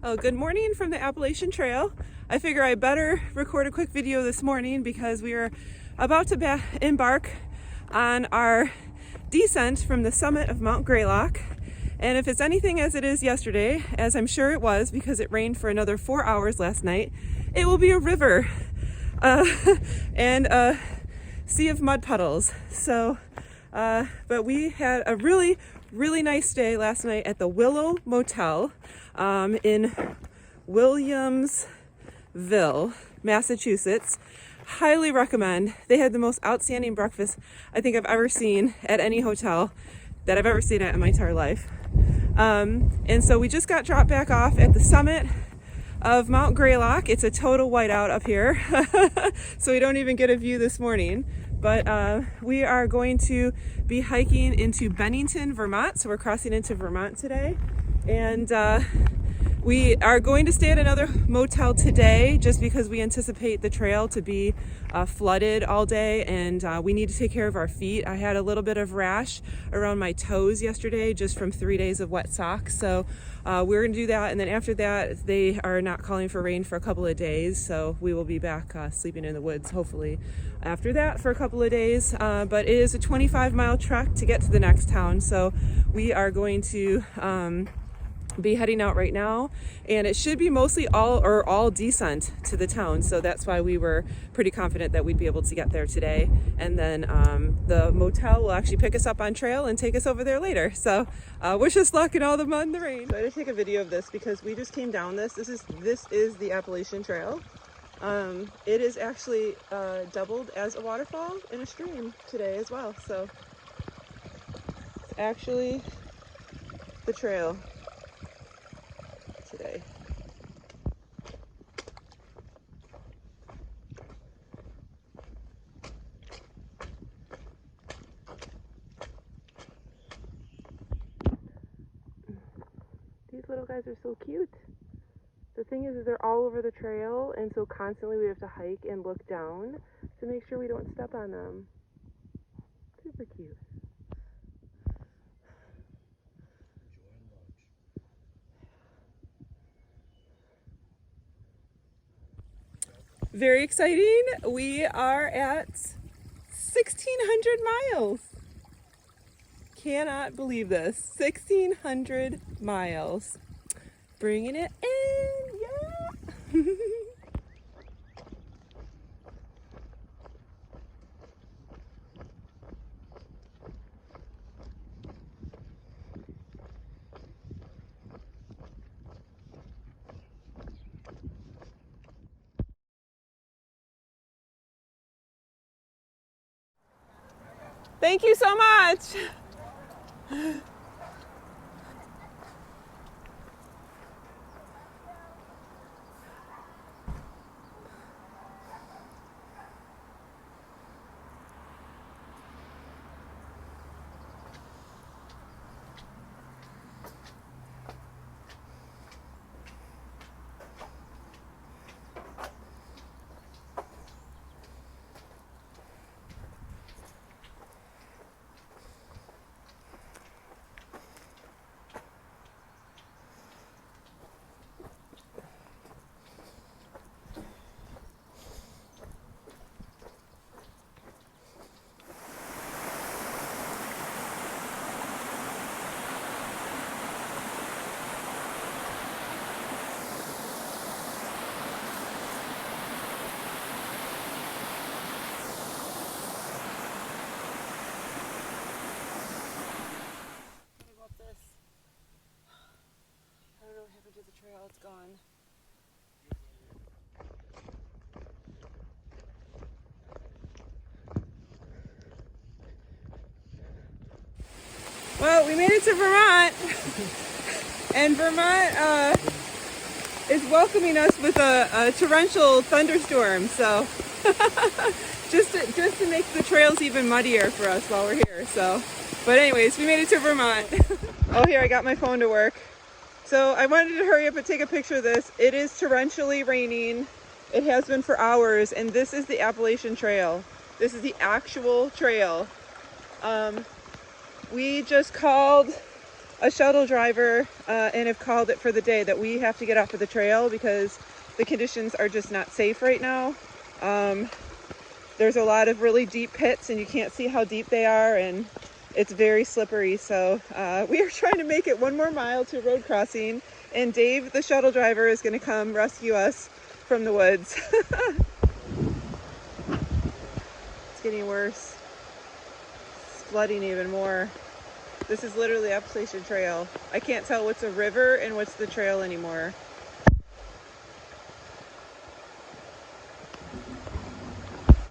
Oh, good morning from the Appalachian Trail. I figure I better record a quick video this morning because we are about to embark on our descent from the summit of Mt Greylock. And if it's anything as it is yesterday, as I'm sure it was because it rained for another 4 hours last night, it will be a river and a sea of mud puddles. So, but we had a really nice day last night at the Willow Motel in Williamsville, Massachusetts. Highly recommend. They had the most outstanding breakfast I think I've ever seen at any hotel that I've ever stayed at in my entire life. And so we just got dropped back off at the summit of Mt Greylock. It's a total whiteout up here, so we don't even get a view this morning. But we are going to be hiking into Bennington, Vermont. So we're crossing into Vermont today. And we are going to stay at another motel today just because we anticipate the trail to be flooded all day, and we need to take care of our feet. I had a little bit of rash around my toes yesterday just from 3 days of wet socks. So we're going to do that. And then after that, they are not calling for rain for a couple of days. So we will be back sleeping in the woods, hopefully, after that for a couple of days. But it is a 25-mile trek to get to the next town. So we are going to be heading out right now, and it should be mostly all descent to the town, so that's why we were pretty confident that we'd be able to get there today. And then the motel will actually pick us up on trail and take us over there later. So wish us luck in all the mud and the rain. So I had to take a video of this because we just came down this is the Appalachian Trail. It is actually doubled as a waterfall and a stream today as well, so it's actually the trail today. These little guys are so cute. The thing is they're all over the trail, and so constantly we have to hike and look down to make sure we don't step on them. Super cute. Very exciting. We are at 1,600 miles. Cannot believe this. 1,600 miles. Bringing it in, yeah. Thank you so much. The trail, it's gone. Well, we made it to Vermont, and Vermont is welcoming us with a torrential thunderstorm. So just to make the trails even muddier for us while we're here. So, but anyways, we made it to Vermont. Oh, here, I got my phone to work. So I wanted to hurry up and take a picture of this. It is torrentially raining. It has been for hours, and this is the Appalachian Trail. This is the actual trail. We just called a shuttle driver and have called it for the day that we have to get off of the trail because the conditions are just not safe right now. There's a lot of really deep pits and you can't see how deep they are, and it's very slippery. So we are trying to make it one more mile to a road crossing, and Dave, the shuttle driver, is going to come rescue us from the woods. It's getting worse. It's flooding even more. This is literally Appalachian Trail. I can't tell what's a river and what's the trail anymore.